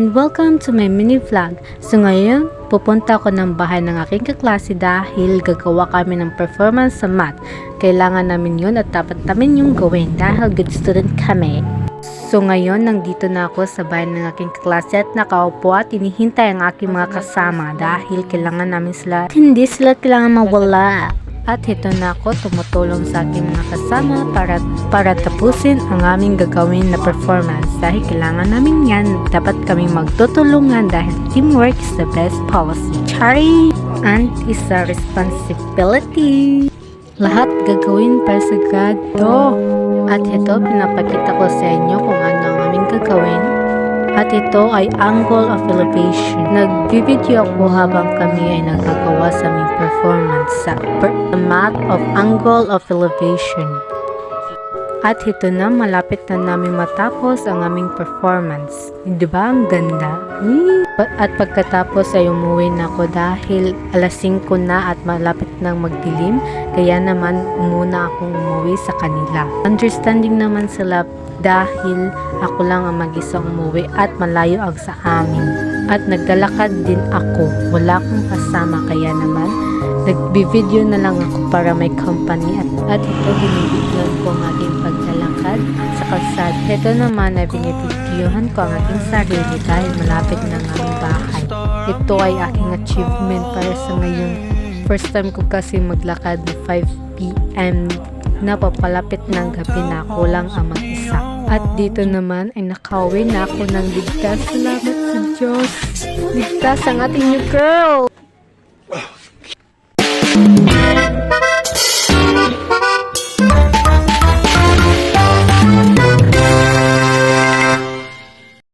and welcome to my mini vlog. So ngayon, pupunta ako ng bahay ng aking kaklase dahil gagawa kami ng performance sa math. Kailangan namin yun at dapat namin yung gawin dahil good student kami. So ngayon, nandito na ako sa bahay ng aking kaklase at nakaupo at inihintay ang aking mga kasama dahil kailangan namin sila. Hindi sila kailangan mawala. At ito na ako tumutulong sa aking mga kasama para tapusin ang aming gagawin na performance. Dahil kailangan namin yan, dapat kaming magtutulungan dahil teamwork is the best policy. Chari! And is a responsibility. Lahat gagawin para sa God. At ito, pinapakita ko sa inyo kung ano ang aming gagawin. At ito ay angle of elevation. Nag-video ako habang kami ay nagagawa sa aming performance sa math of angle of elevation. At ito na, malapit na namin matapos ang aming performance. Diba ang ganda? At pagkatapos ay umuwi na ako dahil alas 5 na at malapit nang magdilim. Kaya naman muna akong umuwi sa kanila. Understanding naman sila dahil ako lang ang mag-isa umuwi at malayo ang sa amin. At naglalakad din ako. Wala akong kasama kaya naman nagbi-video na lang ako para may company at ito binibidyohan ko ang aking paglalakad sa kalsada. Ito naman ay binibidyohan ko ang aking sarili dahil malapit na ang aming bahay. Ito ay aking achievement para sa ngayon. First time ko kasi maglakad na 5 PM na papalapit ng gabi na ako lang ang mag-isa. At dito naman ay nakauwi na ako ng ligtas. Salamat sa Diyos. Ligtas ang ating new girl.